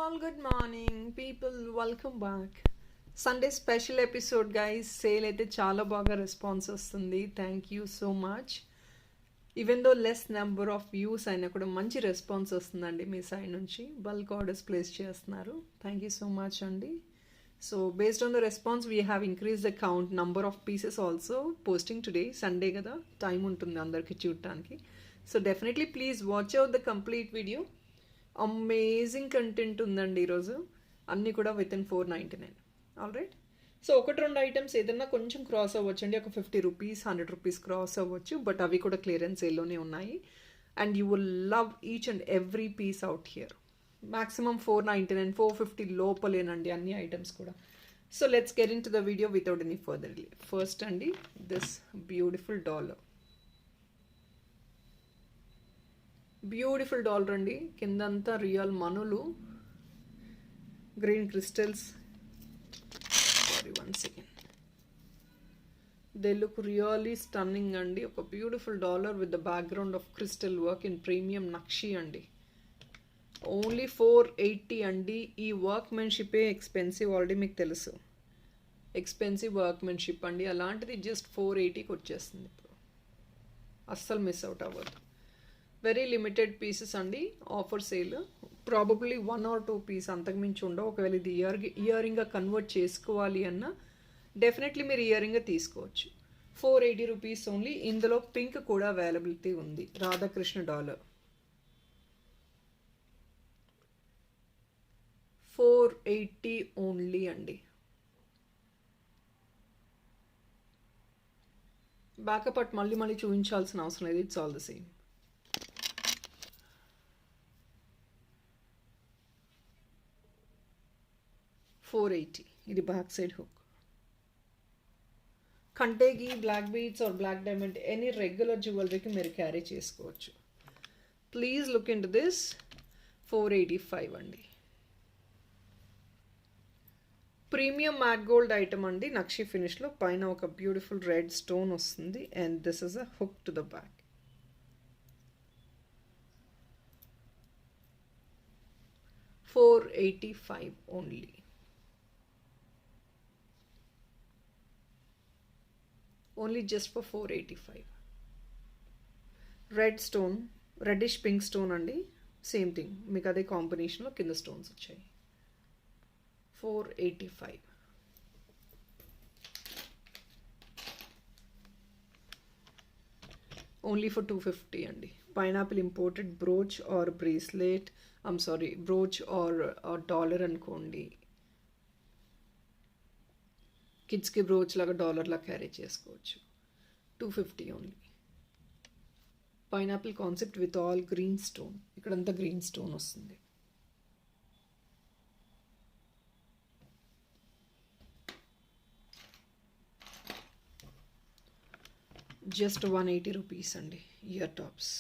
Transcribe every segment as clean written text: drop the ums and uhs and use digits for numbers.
All good morning people, welcome back. Sunday special episode guys. Sale అయితే చాలా బాగా response వస్తుంది. Thank you so much. Even though less number of views అయినా కూడా మంచి response వస్తుందండి మీ సైడ్ నుంచి. బల్క్ ఆర్డర్స్ ప్లేస్ చేస్తున్నారు. థ్యాంక్ యూ సో మచ్ అండి. So based on the response we have increase the count number of pieces also posting today. Sunday కదా, time ఉంటుంది అందరికి చూడటానికి. So definitely please watch out the complete video. Amazing content ఉందండి ఈరోజు. అన్నీ కూడా with in 499. All right. So ఒకటి రెండు ఐటమ్స్ ఏదన్నా కొంచెం క్రాస్ అవ్వచ్చు అండి, ఒక 50 రూపీస్ 100 రూపీస్ క్రాస్ అవ్వచ్చు, బట్ అవి కూడా క్లియరెన్స్ సేల్లోనే ఉన్నాయి. And you will love each and every piece out here. Maximum 499 450 లోపలేనండి అన్ని ఐటమ్స్ కూడా. So let's get into the video without any further delay. First అండి, this beautiful dollar. Beautiful dollar అండి. కిందంతా రియల్ మనులు, green crystals. Sorry, 1 second. They look really stunning అండి. ఒక beautiful dollar with the background of crystal work in premium నక్షి అండి. Only 480 అండి. ఈ వర్క్మెన్షిపే ఎక్స్పెన్సివ్, ఆల్రెడీ మీకు తెలుసు. ఎక్స్పెన్సివ్ వర్క్మెన్షిప్ అండి. అలాంటిది జస్ట్ 480కి వచ్చేస్తుంది ఇప్పుడు. అస్సలు మిస్ అవుట్ అవ్వదు. వెరీ లిమిటెడ్ పీసెస్ అండి. Offer sale. Probably 1 or 2 piece, అంతకుమించి ఉండవు. ఒకవేళ ఇది ఇయర్ రింగ్గా కన్వర్ట్ చేసుకోవాలి అన్న డెఫినెట్లీ మీరు ఇయర్ రింగ్గా తీసుకోవచ్చు. 480 రూపీస్ ఓన్లీ. ఇందులో పింక్ కూడా అవైలబిలిటీ ఉంది. రాధాకృష్ణ డాలర్ 480 ఓన్లీ అండి. బ్యాకప్ మళ్ళీ చూపించాల్సిన అవసరం లేదు. It's all the same. 480. ఇది బ్యాక్ సైడ్ హుక్. కంటేకి black beads or black diamond any regular జ్యువెలరీకి మీరు క్యారీ చేసుకోవచ్చు. Please look into this. 485 అండి. ప్రీమియం మ్యాట్ గోల్డ్ ఐటమ్ అండి. నక్షి ఫినిష్లో పైన ఒక బ్యూటిఫుల్ రెడ్ స్టోన్ వస్తుంది. And this is a hook to the back. 485 only. Only just for 485. Red stone, reddish pink stone అండి. Same thing, మీకు అదే కాంబినేషన్లో కింద స్టోన్స్ వచ్చాయి. 485. ఓన్లీ ఫర్ 250 అండి. Pineapple imported brooch or bracelet, brooch or dollar అనుకోండి. కిడ్స్కి బ్రోచ్ లాగా డాలర్లా క్యారీ చేసుకోవచ్చు. 250 only. Pineapple concept with all green stone. ఇక్కడంతా గ్రీన్ స్టోన్ వస్తుంది. జస్ట్ 180 రూపీస్ అండి. Ear tops.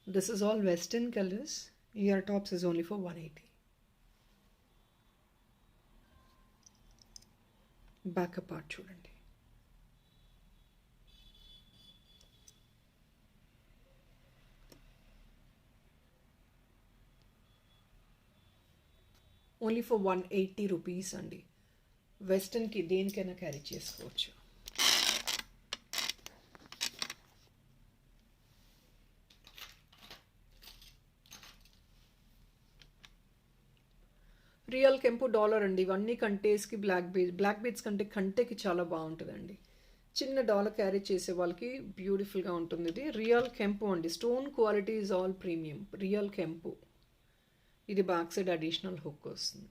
This is all western colours. Ear tops is only for 180. Backup part చూడండి. Only for 180 rupees అండి. వెస్టర్న్కి దేనికైనా క్యారీ చేసుకోవచ్చు. రియల్ కెంపు డాలర్ అండి. ఇవన్నీ కంటేస్కి బ్లాక్ బీడ్స్ కంటే కంటేకి చాలా బాగుంటుందండి. చిన్న డాలర్ క్యారీ చేసే వాళ్ళకి బ్యూటిఫుల్గా ఉంటుంది. ఇది రియల్ కెంపు అండి. Stone quality is all premium. Real కెంపు. ఇది బ్యాక్ సైడ్ అడిషనల్ హుక్ వస్తుంది.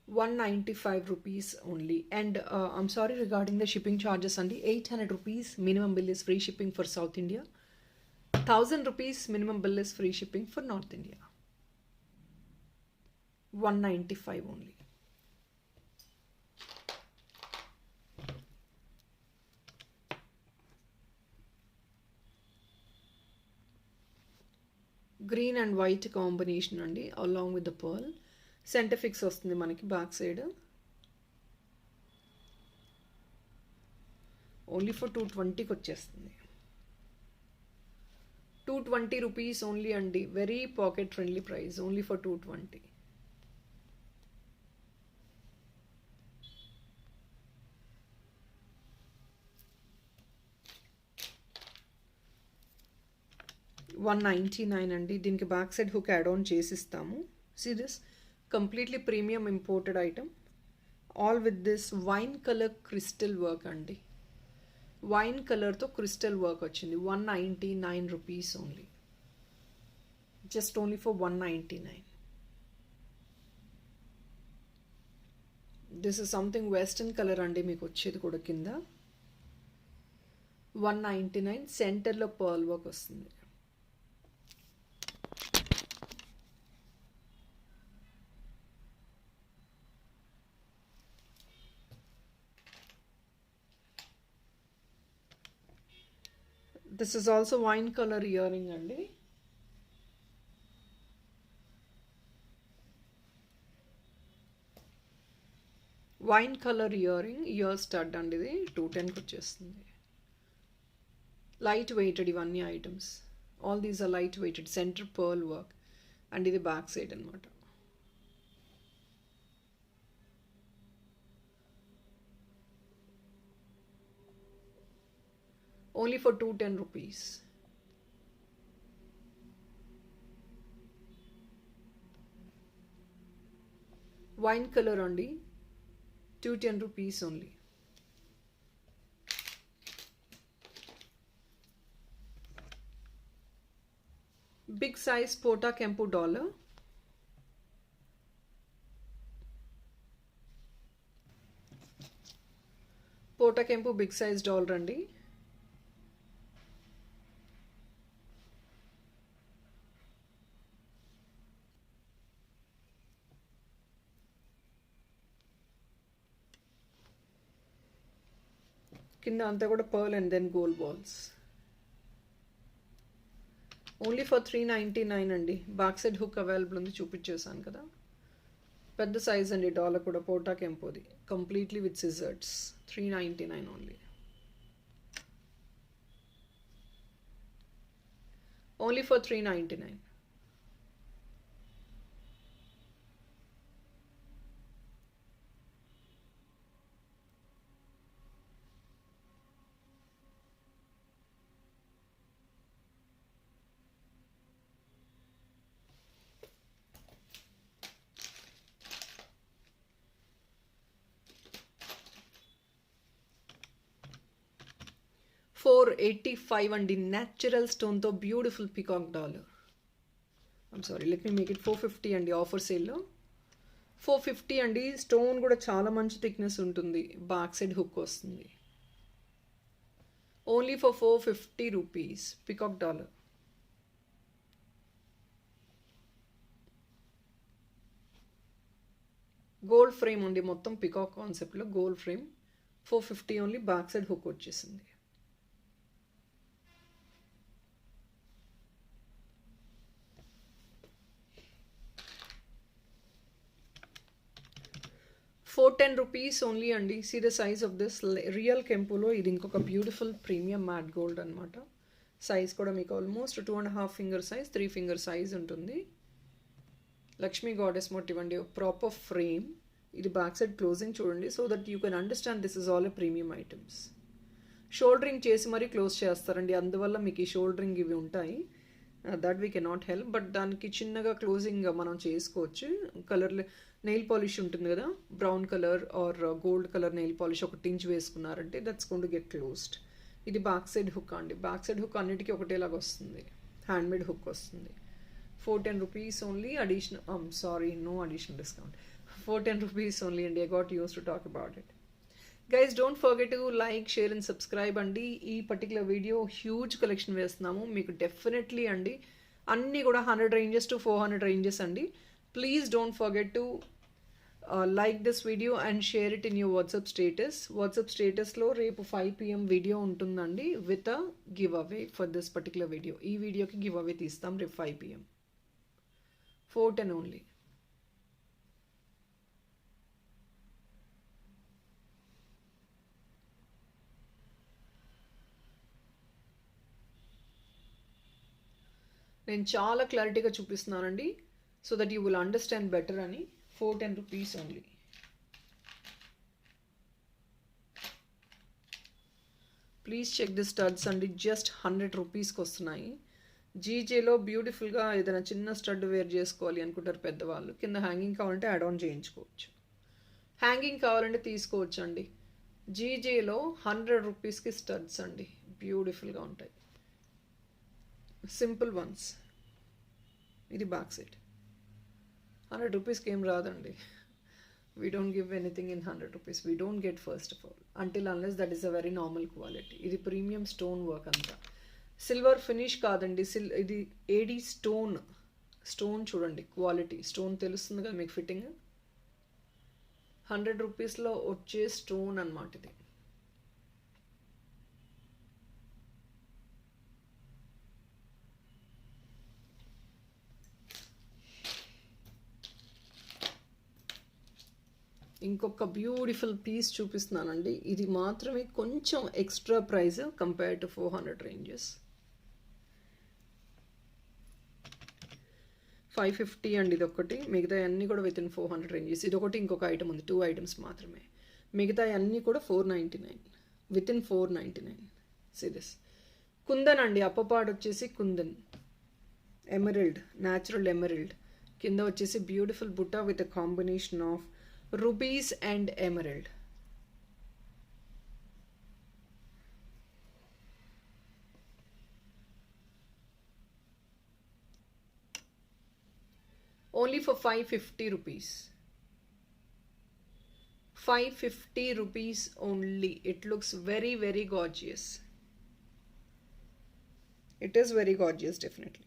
195 rupees only. And I'm sorry regarding the shipping charges అండి. 800 rupees minimum bill is free shipping for South India. 1000 rupees minimum bill is free shipping for North India. 195 only. Green and white combination అండి, along with the pearl. Center fix వస్తుంది మనకి back side. Only for 220కి వచ్చేస్తుంది. 220 rupees only అండి. Very pocket friendly price, only for 220. $199 అండి. దీనికి back side hook add on చేసిస్తాము. See this completely premium imported item, all with this wine colour crystal work అండి. Wine కలర్తో crystal work వచ్చింది. 199 rupees only, just only for 199. This is something western colour అండి మీకు వచ్చేది కూడా కింద. 199, సెంటర్లో పర్ల్ వర్క్ వస్తుంది. This is also wine colour earring అండి. Wine colour year ring, ear stud అండి. ఇది 210కి వచ్చేస్తుంది. లైట్ వెయిటెడ్ ఇవన్నీ items, all these are light weighted, centre pearl work and ఇది బ్యాక్ సైడ్ అనమాట. Only for 210 rupees. Wine colour అండి, 210 rupees only. Big size Pota Kempu dollar. Pota Kempu big size dollar అండి. కింద అంతా కూడా pearl and then gold balls. Only for 399 అండి. Back side hook available ఉంది, చూపించేసాను కదా. పెద్ద సైజ్ అండి డాలర్ కూడా, పోటా కెంపోది, కంప్లీట్లీ విత్ సిజర్స్. 399 ఓన్లీ. Only for 399. $485 అండి. న్యాచురల్ స్టోన్తో beautiful peacock dollar. I'm sorry, let me make it 450 అండి. ఆఫర్ సేల్లో 450 అండి. స్టోన్ కూడా చాలా మంచి థిక్నెస్ ఉంటుంది, బ్యాక్ సైడ్ హుక్ వస్తుంది. Only for 450 rupees peacock dollar. Gold frame ఉంది, మొత్తం పికాక్ కాన్సెప్ట్లో gold frame. 450 only, back side hook వచ్చేసింది. $410 ఓన్లీ అండి. See the size of this real కెంపులో. ఇది ఇంకొక బ్యూటిఫుల్ ప్రీమియం మ్యాట్ గోల్డ్ అనమాట. సైజ్ కూడా మీకు almost 2.5 finger size, 3 finger size ఉంటుంది. లక్ష్మీ గాడెస్ మోటివ్ అండి, ప్రాపర్ ఫ్రేమ్. ఇది బ్యాక్ సైడ్ క్లోజింగ్ చూడండి, so that you can understand this is all a premium items. Soldering చేసి మరీ క్లోజ్ చేస్తారండి, అందువల్ల మీకు ఈ షోల్డరింగ్ ఇవి ఉంటాయి. That we cannot help, but దానికి చిన్నగా క్లోజింగ్ మనం చేసుకోవచ్చు. కలర్ నెయిల్ పాలిష్ ఉంటుంది కదా, brown colour or gold colour nail polish ఒక టించ్ వేసుకున్నారంటే that's going to get closed. ఇది బ్యాక్ సైడ్ హుక్ అండి. బ్యాక్ సైడ్ హుక్ అన్నిటికీ ఒకటేలాగా వస్తుంది, హ్యాండ్మేడ్ హుక్ వస్తుంది. 410 rupees only. Additional sorry, no additional discount. 410 rupees only అండి. I got use to talk about it. Guys, don't forget to like, share and subscribe అండి. ఈ particular video huge collection వేస్తున్నాము మీకు definitely అండి. అన్నీ కూడా 100 ranges to 400 ranges అండి. Please don't forget to like this video and share it in your WhatsApp status. WhatsApp స్టేటస్లో రేపు 5 PM వీడియో ఉంటుందండి with a give away for this particular video. ఈ వీడియోకి గివ్ అవే తీస్తాం రేపు 5 PM. 410 ఓన్లీ. నేను చాలా క్లారిటీగా చూపిస్తున్నానండి, so that you will understand better అని. 410 rupees only. Please check the studs అండి, జస్ట్ 100 రూపీస్కి వస్తున్నాయి. జీజేలో బ్యూటిఫుల్గా ఏదైనా చిన్న స్టడ్ వేర్ చేసుకోవాలి అనుకుంటారు పెద్దవాళ్ళు. కింద హ్యాంగింగ్ కావాలంటే యాడ్ ఆన్ చేయించుకోవచ్చు, హ్యాంగింగ్ కావాలంటే తీసుకోవచ్చు అండి. జీజేలో 100 రూపీస్కి స్టడ్స్ అండి, బ్యూటిఫుల్గా ఉంటాయి, సింపుల్ వన్స్. ఇది బ్యాక్ సైడ్. 100 రూపీస్కి ఏం రాదండి. We don't give anything in 100 rupees. We don't get first of all. Until unless that is a very normal quality. ఇది ప్రీమియం స్టోన్ వర్క్ అంతా. సిల్వర్ ఫినిష్ కాదండి, ఇది ఏడీ స్టోన్. స్టోన్ చూడండి quality, stone తెలుస్తుంది కదా మీకు ఫిట్టింగ్. 100 రూపీస్లో వచ్చే స్టోన్ అన్నమాట ఇది. ఇంకొక బ్యూటిఫుల్ పీస్ చూపిస్తున్నానండి. ఇది మాత్రమే కొంచెం extra price compare to 400 ranges. 550 అండి ఇది ఒకటి, మిగతా అన్నీ కూడా విత్ ఇన్ 400 రేంజెస్. ఇది ఒకటి, ఇంకొక ఐటమ్ ఉంది, 2 ఐటమ్స్ మాత్రమే. మిగతా అన్నీ కూడా 499, విత్ ఇన్ 499. సిరీస్ కుందన్ అండి, అప్పపాడు వచ్చేసి కుందన్ ఎమరల్డ్, న్యాచురల్ ఎమరల్డ్. కింద వచ్చేసి బ్యూటిఫుల్ బుట్ట with a combination of rubies and emerald. Only for 550 rupees. 550 rupees only. It looks very, very gorgeous. It is very gorgeous, definitely.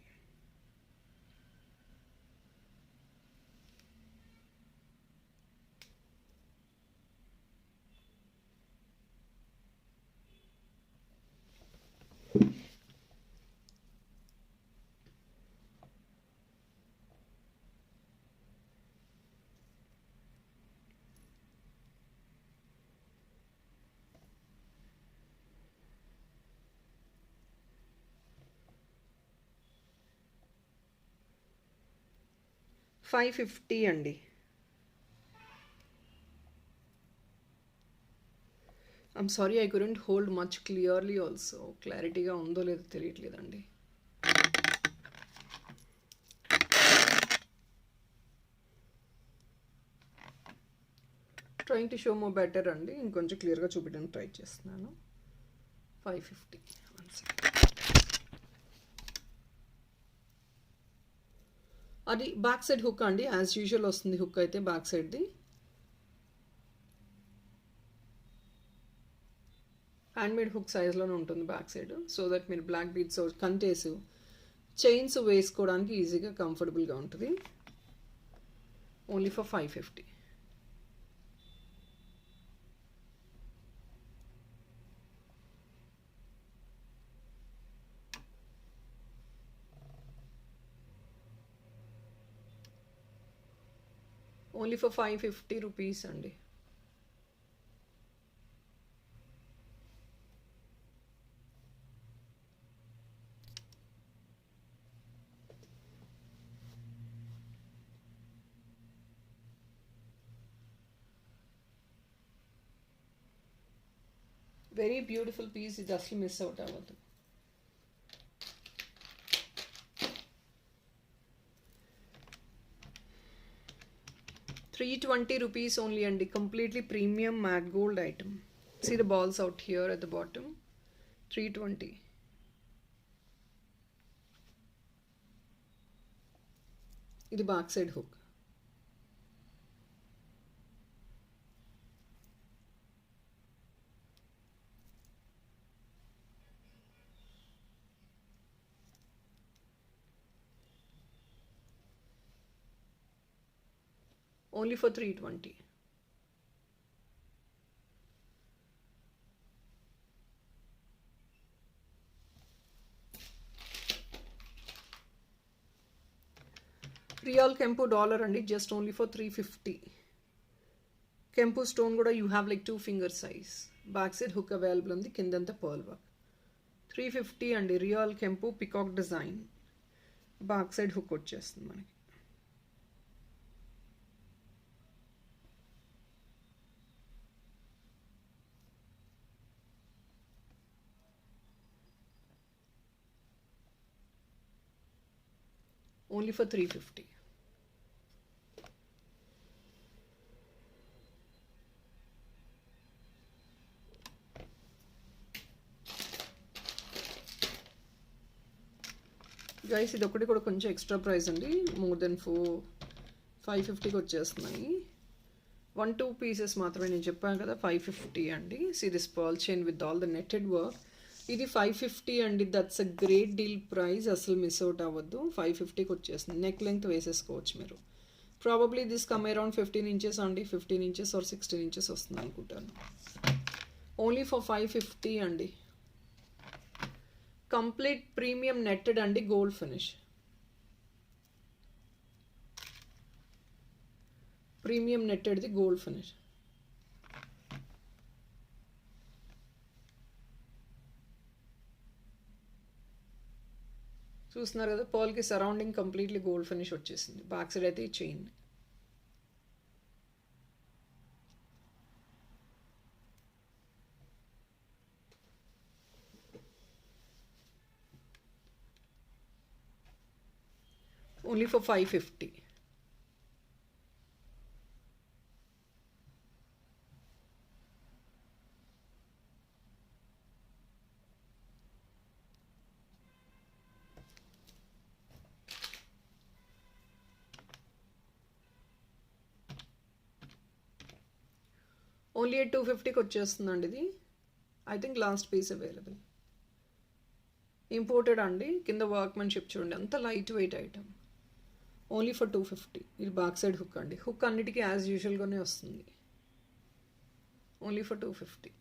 $550 అండి. I'm sorry I couldn't hold much clearly also. క్లారిటీగా ఉందో లేదో తెలియట్లేదండి. Trying to show more better అండి, ఇంకొంచెం క్లియర్గా చూపించడానికి try చేస్తున్నాను. 550. అది బ్యాక్ సైడ్ హుక్ అండి, యాజ్ యూజువల్ వస్తుంది హుక్ అయితే బ్యాక్ సైడ్ది. హ్యాండ్మేడ్ హుక్ సైజ్లోనే ఉంటుంది బ్యాక్ సైడ్, సో దట్ మీరు బ్లాక్ బీడ్స్ కంటేస్ చైన్స్ వేసుకోవడానికి ఈజీగా కంఫర్టబుల్గా ఉంటుంది. Only for 550. Only for 550 rupees అండి. వెరీ బ్యూటిఫుల్ పీస్, ఇది అసలు మిస్ అవుట్ అవ్వద్దు. ₹320 only and completely premium matte gold item. See the balls out here at the bottom. 320. This back side hook. Only for 320. Real Kempu dollar and just only for 350. Kempu stone kuda you have like 2 finger size. Back side hook available on the kindanta pearl work. 350 and real Kempu peacock design. Back side hook వచ్చేస్తుంది మనకి. Only for 350. Guys ఇది ఒకటి కూడా కొంచెం extra price అండి, more than 550కి వచ్చేస్తున్నాయి. 1-2 pieces మాత్రమే, నేను చెప్పాను కదా 550 అండి. See this pearl chain with all the netted work. ఇది 550 అండి, that's a great deal price, అసలు మిస్ అవుట్ అవ్వద్దు. 550కి వచ్చేస్తుంది. నెక్ లెంగ్త్ వేసేసుకోవచ్చు మీరు. Probably this come around 15 inches అండి, 15 ఇంచెస్ ఆర్ 16 ఇంచెస్ వస్తుంది అనుకుంటాను. ఓన్లీ ఫర్ 550 అండి. కంప్లీట్ ప్రీమియం నెట్టెడ్ అండి, గోల్డ్ ఫినిష్. ప్రీమియం నెట్టెడ్ది గోల్డ్ ఫినిష్. చూస్తున్నారు కదా, పర్ల్కి సరౌండింగ్ కంప్లీట్లీ గోల్డ్ ఫినిష్ వచ్చేసింది. బ్యాక్ సైడ్ అయితే ఈ చైన్. Only for 550. ఓన్లీ 250కి వచ్చేస్తుందండి ఇది. I think last piece available. Imported అండి, కింద వర్క్మెన్షిప్ చూడండి, అంత light weight item. Only for 250. ఇది బ్యాక్ సైడ్ హుక్ అండి, హుక్ అన్నిటికీ యాజ్ యూజువల్గానే వస్తుంది. Only for 250.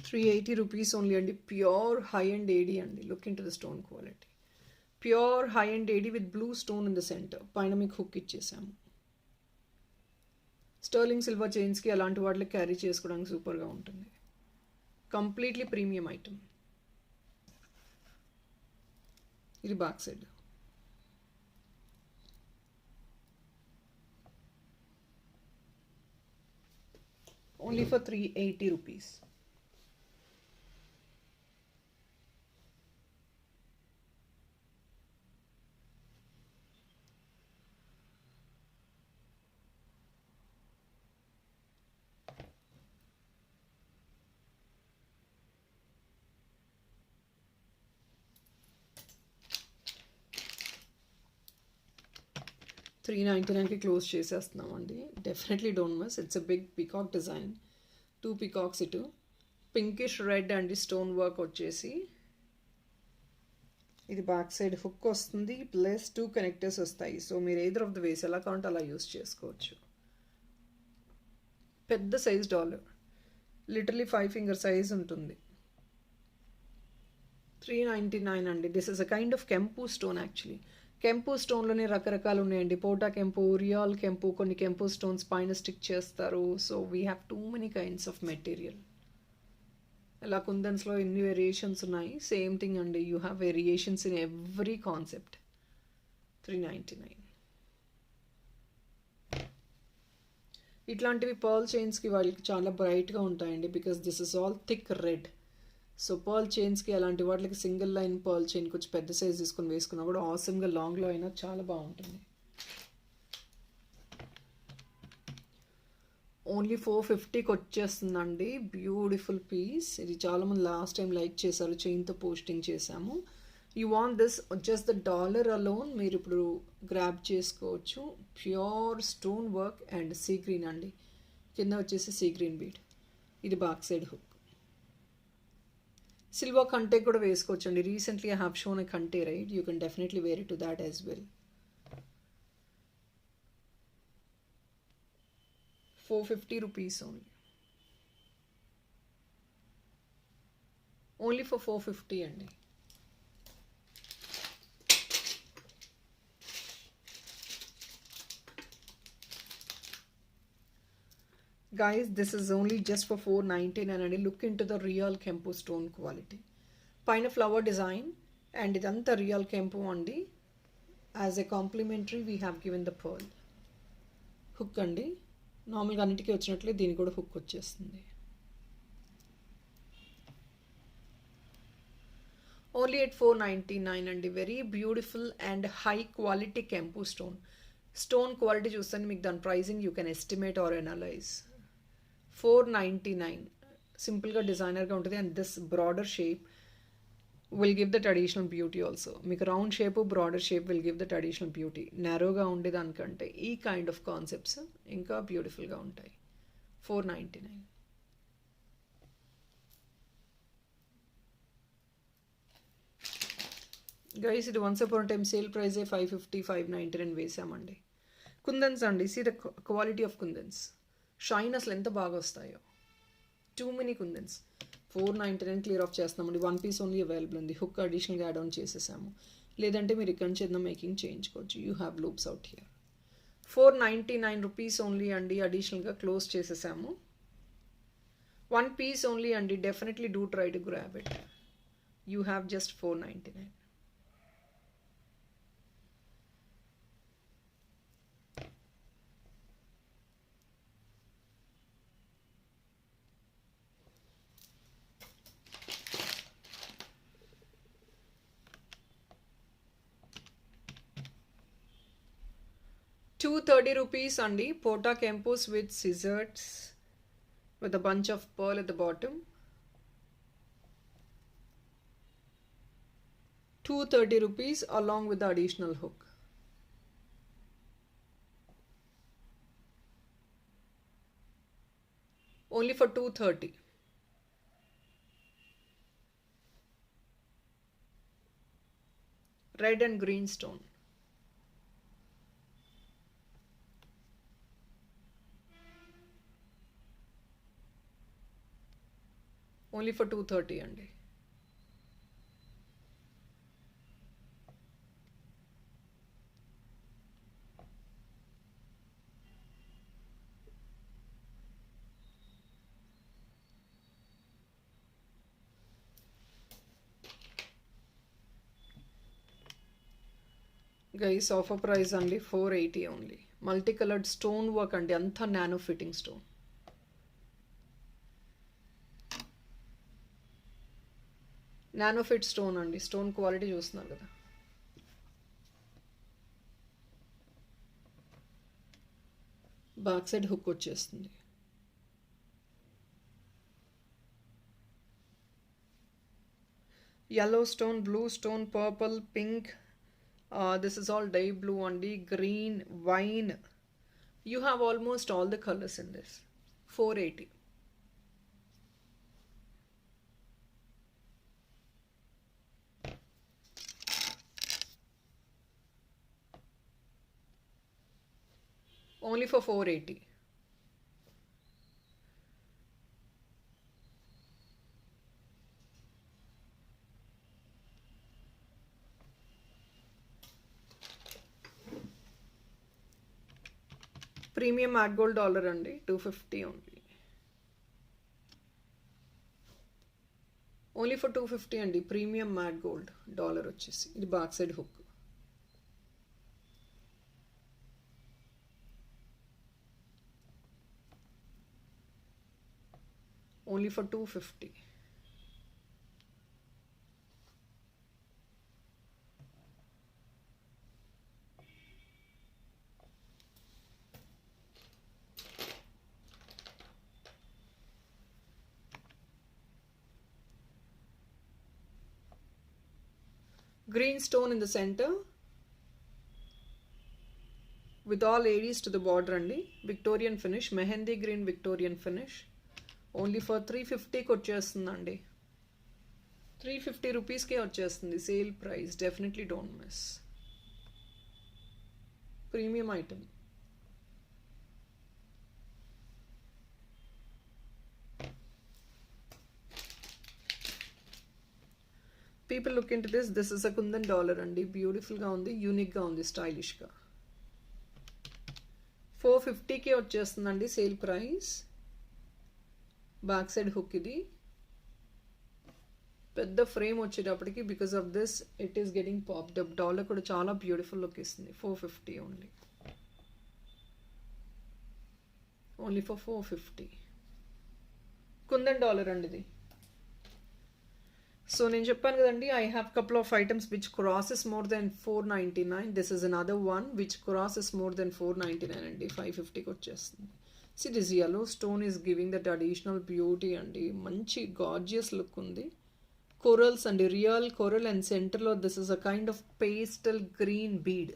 ₹380 ఓన్లీ అండి. ప్యూర్ హై అండ్ ఏడీ అండి. Look into the stone quality. Pure high and AD with blue stone in the centre. పైన మీకు hook ఇచ్చేసాము. స్టర్లింగ్ సిల్వర్ చైన్స్కి అలాంటి వాటికి క్యారీ చేసుకోవడానికి సూపర్గా ఉంటుంది. Completely premium item. ఇది బ్యాక్ సైడ్. Only for ₹380. $399కి క్లోజ్ చేసేస్తున్నామండి. Definitely don't miss. It's a big peacock design. 2 peacocks ఇటు. పింకిష్ రెడ్ అండి, స్టోన్ వర్క్ వచ్చేసి. ఇది బ్యాక్ సైడ్ హుక్ వస్తుంది, ప్లస్ 2 కనెక్టర్స్ వస్తాయి. సో మీరు ఎయిదర్ ఆఫ్ ద వేస్ ఎలా కావాలంటే అలా యూస్ చేసుకోవచ్చు. పెద్ద size dollar, literally 5 finger size ఉంటుంది. $399 అండి. This is a kind of కెంపు స్టోన్ యాక్చువల్లీ. కెంపు స్టోన్లోనే రకరకాలు ఉన్నాయండి. పోటా కెంపు, రియాల్ కెంపు, కొన్ని కెంపు స్టోన్స్ పైన స్టిక్ చేస్తారు. So we have too many kinds of material. ఇలా కుందన్స్లో ఎన్ని వేరియేషన్స్ ఉన్నాయి. సేమ్ థింగ్ అండి, you have variations in every concept. $399. ఇట్లాంటివి పర్ల్ చైన్స్కి వాళ్ళకి చాలా బ్రైట్గా ఉంటాయండి, because this is all thick red. So pearl చైన్స్కి అలాంటి వాటికి సింగిల్ లైన్ పర్ల్ చైన్ కొంచెం పెద్ద సైజ్ తీసుకొని వేసుకున్నా కూడా ఆసమ్గా లాంగ్లో అయినా చాలా బాగుంటుంది. ఓన్లీ 450కి వచ్చేస్తుందండి. Beautiful piece. ఇది చాలామంది లాస్ట్ టైం లైక్ చేశారు, చైన్తో పోస్టింగ్ చేశాము. You want this just the dollar alone మీరు ఇప్పుడు గ్రాబ్ చేసుకోవచ్చు. Pure stone work and sea green అండి. కింద వచ్చేసి సీ గ్రీన్ బీడ్. ఇది బ్యాక్ సైడ్ హుక్. సిల్వర్ కంటే కూడా వేసుకోవచ్చు అండి. Recently I have shown a కంటే, right? You can definitely wear it to that as well. 450 rupees only. Only for 450 అండి. Guys, this is only just for 499 and look into the real Kempu stone quality. Pine flower design and idantha real Kempu andi. As a complimentary we have given the pearl. Hook andi. Normal ga annitiki vachinattle deeniki kuda hook vachestundi. Only at 499 andi. Very beautiful and high quality Kempu stone. Stone quality చూస్తే మీకు దాని pricing you can estimate or analyse. 499 సింపుల్గా డిజైనర్గా ఉంటుంది and this broader shape will give that additional beauty also. మీకు round shape broader shape will give that additional beauty. నారోగా ఉండేదానికంటే ఈ కైండ్ ఆఫ్ కాన్సెప్ట్స్ ఇంకా బ్యూటిఫుల్గా ఉంటాయి. 499. గైస్ ఇది వన్స్ అపాన్ టైమ్ సేల్ ప్రైజే 550 599 వేసామండి. కుందన్స్ అండి. See the quality of kundans. Shine అసలు ఎంత బాగా వస్తాయో. Too many kundans. 499 clear off చేస్తున్నామండి. 1 పీస్ ఓన్లీ అవైలబుల్ ఉంది. హుక్ అడిషనల్గా యాడ్ ఆన్ చేసేసాము. లేదంటే మీరు ఇక్కడ నుంచి ఏదైనా మేకింగ్ చేయించుకోవచ్చు. You have loops out here. 499 rupees only అండి. అడిషనల్గా క్లోజ్ చేసేసాము. 1 పీస్ ఓన్లీ అండి. Definitely do try to grab it. You have just 499. ₹230 అండి. పోటా కెంపూస్ విత్ సిజర్స్ with a bunch of pearl at the bottom. 230 rupees along with the additional hook. Only for 230. Red and green stone. Only for 230 అండి. Guys offer price అండి 480 only. Multi coloured stone work అండి. అంతా nano fitting stone. నానోఫిట్ stone అండి. Stone quality చూస్తున్నారు కదా. Back side hook వచ్చేస్తుంది. yellow stone, blue stone, purple, pink. This is all dye blue అండి. Green, wine. You have almost all the colors in this. 480. Only for 480. Premium matte gold dollar అండి. 250 only. Only for 250 అండి. Premium matte gold dollar వచ్చేసి ఇది back side hook. Only for 250. Green stone in the center with all areas to the border andi. Victorian finish, mehendi green Victorian finish. Only for 350కి వచ్చేస్తుందండి. 350 రూపీస్కే వచ్చేస్తుంది. Sale price. Definitely don't miss. Premium item. People look into this. This is a kundan dollar అండి. బ్యూటిఫుల్గా ఉంది. యూనిక్గా ఉంది. స్టైలిష్గా. 450కే వచ్చేస్తుందండి sale price. Back side hook ఇది పెద్ద ఫ్రేమ్ వచ్చేటప్పటికి because of this it is getting popped up. Dollar కూడా చాలా బ్యూటిఫుల్ లుక్ ఇస్తుంది. 450 only. Only for 450. Kundan dollar అండి ఇది. సో నేను చెప్పాను కదండి, I have couple of items which crosses more than 499. This is another one which crosses more than 499 అండి. 550కి వచ్చేస్తుంది. See this yellow stone is giving that additional beauty అండి. మంచి గార్జియస్ లుక్ ఉంది. కొరల్స్ అండి, రియల్ కొరల్ అండ్ సెంటర్లో this is a kind of pastel green bead.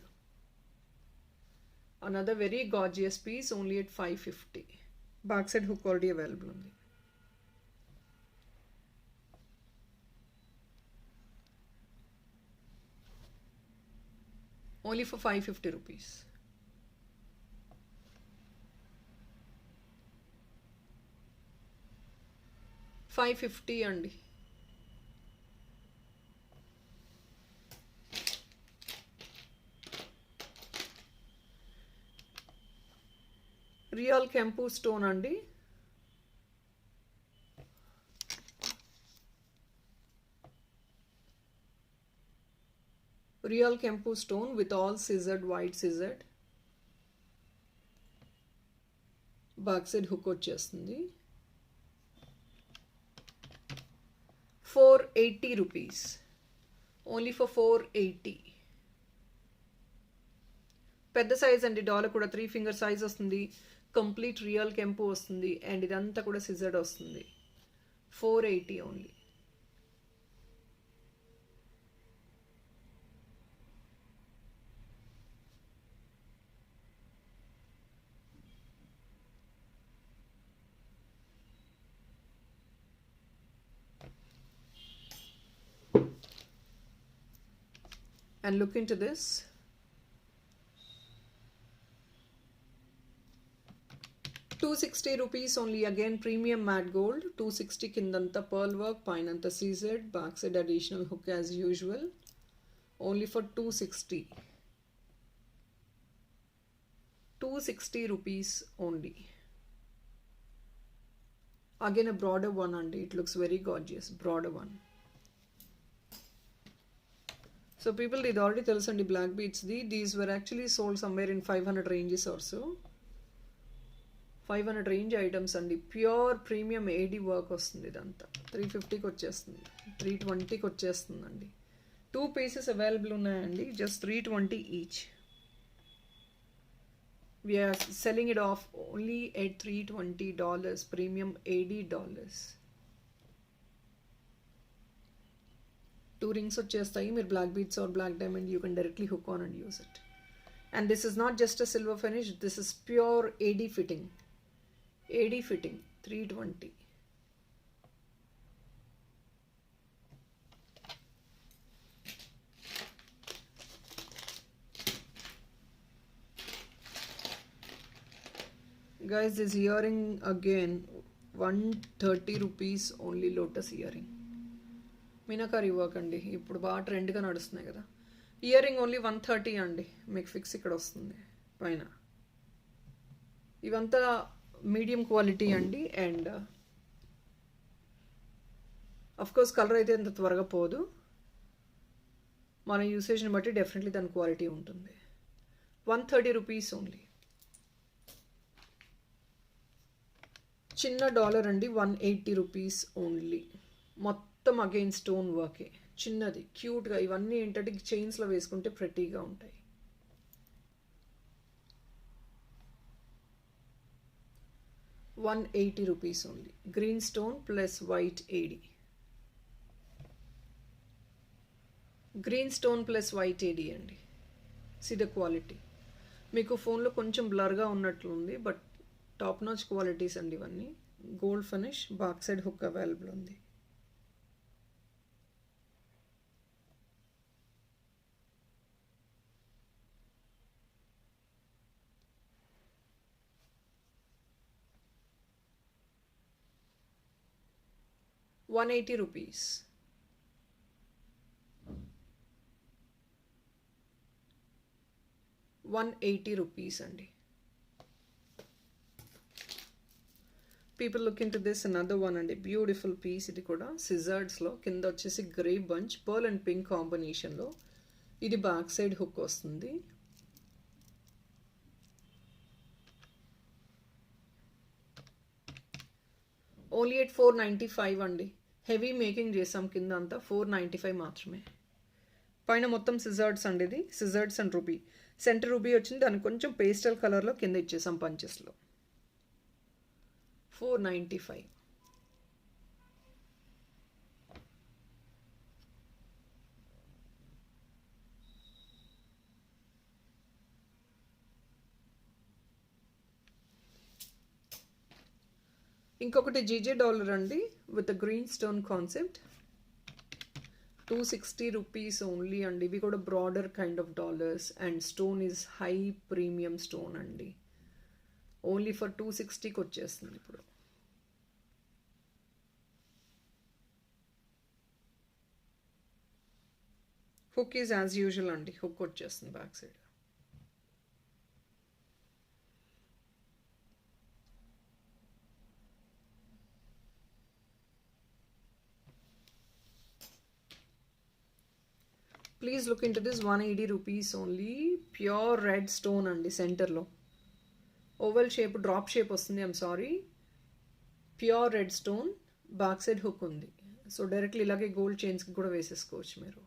Another very gorgeous piece only at 550. Back side hook already available ఉంది. Only for 550 rupees. $550 అండి. Real కెంపు stone అండి. Real కెంపు stone with all సిజర్డ్, white సిజర్డ్. Back side hook వచ్చేస్తుంది. 480 rupees. Only for 480. పెద్ద size అండి. డాలర్ కూడా 3 ఫింగర్ సైజ్ వస్తుంది. కంప్లీట్ రియల్ కెంపు వస్తుంది అండ్ ఇదంతా కూడా సిజర్డ్ వస్తుంది. 480 only. And look into this. ₹260 only. Again premium matte gold. 260 kindanta pearl work, painanta CZ, backside additional hook as usual. Only for 260. ₹260 only. Again a broader one and it looks very gorgeous. Broader one. So people, ఇది already తెలుసండి black beads ది. These were actually sold somewhere in 500 ranges or so. 500 range items అండి. Pure premium AD work వస్తుంది. ఇదంతా 350కి వచ్చేస్తుంది. 320కి వచ్చేస్తుందండి. 2 పీసెస్ అవైలబుల్ ఉన్నాయండి. Just 320 each. We're selling it off only at $320 premium $80. 2 rings వచ్చేస్తాయి. మీరు black beads or black diamond you can directly hook on and use it. And this is not just a silver finish, this is pure AD fitting. AD fitting 320. Guys, this earring again ₹130 only. Lotus earring meenakari work అండి. ఇప్పుడు బాగా ట్రెండ్గా నడుస్తున్నాయి కదా. Earring only 130 అండి. మీకు fix ఇక్కడ వస్తుంది పైన. ఇవంతా మీడియం క్వాలిటీ అండి. అండ్ అఫ్కోర్స్ కలర్ అయితే అంత త్వరగా పోదు. మన యూసేజ్ని బట్టి డెఫినెట్లీ దాని క్వాలిటీ ఉంటుంది. ₹130 ఓన్లీ. చిన్న డాలర్ అండి. ₹180 ఓన్లీ. మొత్తం అగైన్ స్టోన్ వర్కే. చిన్నది క్యూట్గా. ఇవన్నీ ఏంటంటే చైన్స్లో వేసుకుంటే ప్రెటీగా ఉంటాయి. ₹180 only. Green stone plus white AD. Green stone plus white AD అండి. See the quality. మీకు ఫోన్లో కొంచెం బ్లర్గా ఉన్నట్లుంది బట్ టాప్ నాచ్ క్వాలిటీస్ అండి ఇవన్నీ. Gold finish. Back side hook available ఉంది. ₹180. ₹180 అండి. People look into this another one అండి, బ్యూటిఫుల్ పీస్. ఇది కూడా సిజర్డ్స్లో, కింద వచ్చేసి grey bunch, pearl and pink కాంబినేషన్లో. ఇది బ్యాక్ సైడ్ హుక్ వస్తుంది. ఓన్లీ ఎట్ 495 అండి. హెవీ మేకింగ్ చేసాం, కింద అంతా 495 మాత్రమే. పైన మొత్తం సిజర్డ్స్ అండి, ఇది సిజర్డ్స్ అండ్ రూబీ. సెంటర్ రూబీ వచ్చింది, దానికి కొంచెం పేస్టల్ కలర్లో కింద ఇచ్చేసాం పంచెస్లో. 495. ఇంకొకటి జీజే డాలర్ అండి, with green stone concept. 260 rupees only అండి. ఇవి కూడా broader kind of dollars and stone is high premium stone అండి. ఓన్లీ ఫర్ 260కి వచ్చేస్తుంది ఇప్పుడు. హుక్ ఈజ్ యాజ్ యూజువల్ అండి, హుక్ వచ్చేస్తుంది back side. Please look into this, 180 rupees only. Pure red stone అండి, సెంటర్లో ఓవల్ షేప్, డ్రాప్ షేప్ వస్తుంది. I'm sorry, pure red stone, back side hook ఉంది. So directly ఇలాగే gold చైన్స్కి కూడా వేసేసుకోవచ్చు మీరు.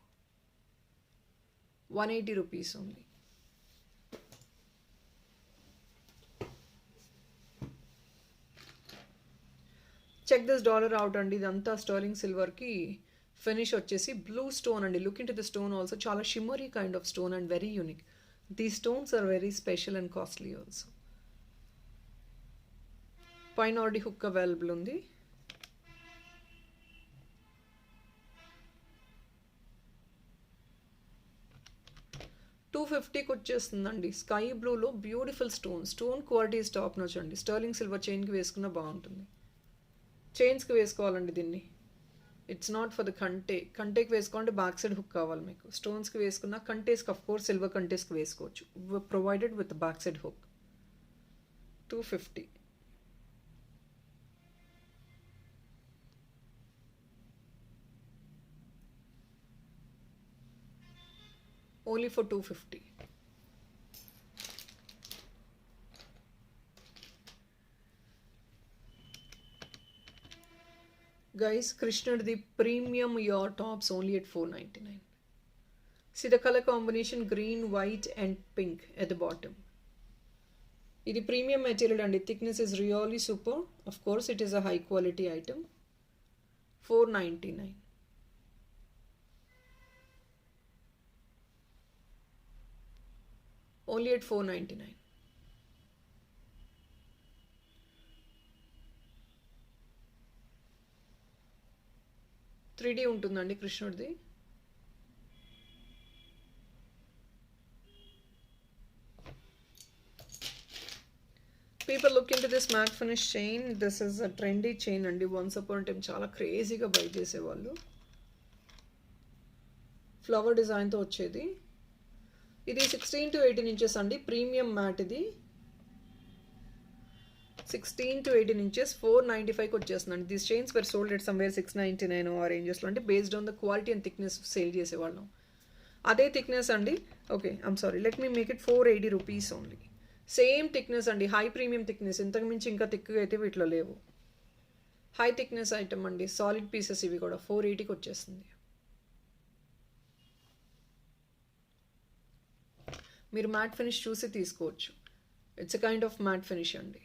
180 rupees only. Check this dollar out అండి. ఇదంతా స్టర్లింగ్ సిల్వర్కి ఫినిష్ వచ్చేసి బ్లూ స్టోన్ అండి. Look into the stone also, చాలా shimmery kind of stone and very unique. These stones are very special and costly also. పైన already hook available ఉంది. $250కి వచ్చేస్తుందండి. స్కై బ్లూలో beautiful stone. Stone quality top notch అండి. Sterling silver చైన్కి వేసుకున్న బాగుంటుంది. చైన్స్కి వేసుకోవాలండి దీన్ని. ఇట్స్ నాట్ ఫర్ ద కంటేకి వేసుకోవాలంటే బ్యాక్ సైడ్ హుక్ కావాలి మీకు. స్టోన్స్కి వేసుకున్న కంటేస్కి అఫ్ కోర్స్ సిల్వర్ కంటేస్కి వేసుకోవచ్చు, provided with back side hook. 250. Only for 250. Guys, Krishnadi premium your tops only at 499. See the color combination, green, white and pink at the bottom. This premium material and the thickness is really super. Of course it is a high quality item. 499. Only at 499. Three ఉంటుందండి కృష్ణుడిది. People look into this matte finish chain. This is a trendy chain అండి. Once upon time చాలా క్రేజీగా by చేసేవాళ్ళు. Flower డిజైన్తో వచ్చేది. ఇది 16 to 18 inches అండి. ప్రీమియం మ్యాట్ ఇది. 16 to 18 inches, 495కి వచ్చేస్తుందండి. These chains were sold at somewhere 699 ఆ రేంజెస్లో. అంటే based on the quality and thickness sale చేసేవాళ్ళం. అదే థిక్నెస్ అండి. Okay, I'm sorry, let me make it 480 rupees only. Same thickness అండి, high premium thickness. ఇంతకు మించి ఇంకా థిక్గా అయితే వీటిలో లేవు. హై థిక్నెస్ ఐటమ్ అండి, సాలిడ్ పీసెస్ ఇవి కూడా. 480కి వచ్చేస్తుంది. మీరు మ్యాట్ ఫినిష్ చూసి తీసుకోవచ్చు. It's a kind of matte finish అండి.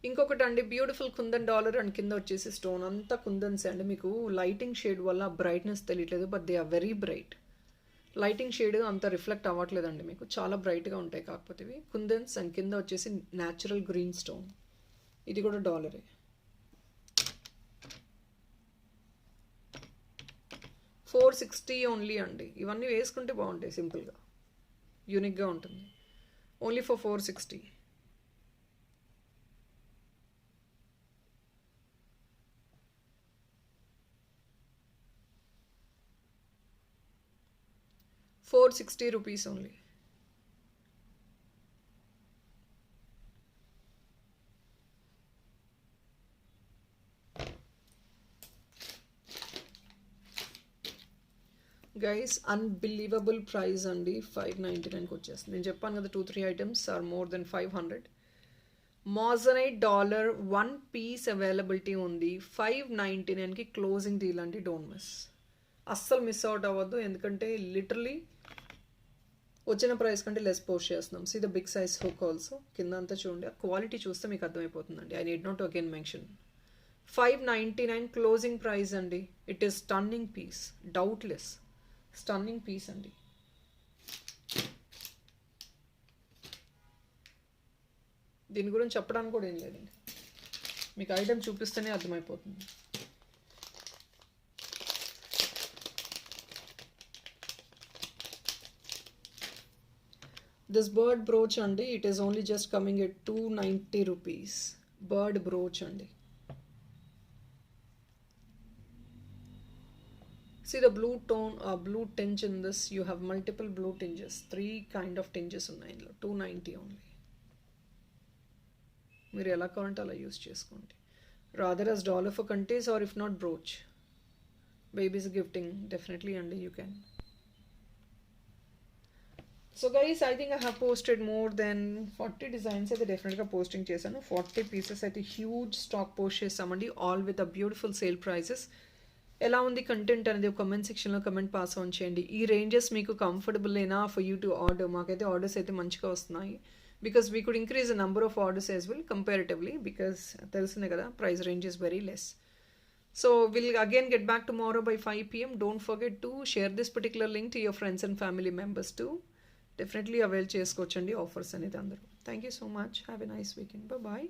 ఇంకొకటి అండి, బ్యూటిఫుల్ కుందన్ డాలర్ అండ్ కింద వచ్చేసి స్టోన్ అంతా కుందన్స్ అండి. మీకు లైటింగ్ షేడ్ వల్ల బ్రైట్నెస్ తెలియట్లేదు, but they are very bright. Lighting shade అంత రిఫ్లెక్ట్ అవ్వట్లేదండి మీకు, చాలా బ్రైట్గా ఉంటాయి. కాకపోతే ఇవి కుందన్స్ అండ్ కింద వచ్చేసి న్యాచురల్ గ్రీన్ స్టోన్. ఇది కూడా డాలరే. $460 ఓన్లీ అండి. ఇవన్నీ వేసుకుంటే బాగుంటాయి, సింపుల్గా యూనిక్గా ఉంటుంది. Only for 460. 460 rupees only. Guys unbelievable price అండి. 599కి వచ్చేస్తుంది. నేను చెప్పాను కదా 2-3 items or more than 500. Moissanite dollar 1 piece availability ఉంది. 599కి క్లోజింగ్ డీల్ అండి. డోంట్ మిస్, అస్సలు మిస్ అవుట్ అవ్వద్దు. ఎందుకంటే లిటరలీ వచ్చిన ప్రైస్ కంటే లెస్ పోస్ట్ చేస్తున్నాం. See the big size hook also. కింద అంతా చూడండి, ఆ క్వాలిటీ చూస్తే మీకు అర్థమైపోతుందండి. I need not again mention. 599 closing price అండి. It is stunning piece, doubtless stunning piece అండి. దీని గురించి చెప్పడానికి కూడా ఏం లేదండి, మీకు ఐటమ్ చూపిస్తేనే అర్థమైపోతుంది. దిస్ బర్డ్ బ్రోచ్ అండి, it is only just coming at 290 rupees. Bird brooch అండి. See the blue tone, blue tinge in this. You have multiple blue tinges. 3 kind of tinges ఉన్నాయి ఇందులో. 290 only. మీరు ఎలా కావాలంటే అలా యూస్ చేసుకోండి. Rather as dollar for కంటేస్ or if not brooch. Babies gifting definitely అండి, you can. So guys, I think I have posted more than 40 designs అయితే డెఫినెట్గా పోస్టింగ్ చేశాను. 40 pieces అయితే హ్యూజ్ స్టాక్ పోస్ట్ చేసామండి, all with a beautiful sale prices. ఎలా ఉంది content అనేది ఒక కమెంట్ సెక్షన్లో కమెంట్ పాస్ ఆన్ చేయండి. ఈ రేంజెస్ మీకు కంఫర్టబుల్ అయినా ఫర్ యూ టు ఆర్డర్. మాకైతే ఆర్డర్స్ అయితే మంచిగా వస్తున్నాయి, because we could increase the number of orders as well comparatively, because తెలిసిందే కదా price range is very less. So will again get back tomorrow by 5 PM. Don't forget to share this particular link to your friends and family members too. Definitely avail చేసుకోవచ్చండి offers అనేది అందరూ. Thank you so much. Have a nice weekend. Bye.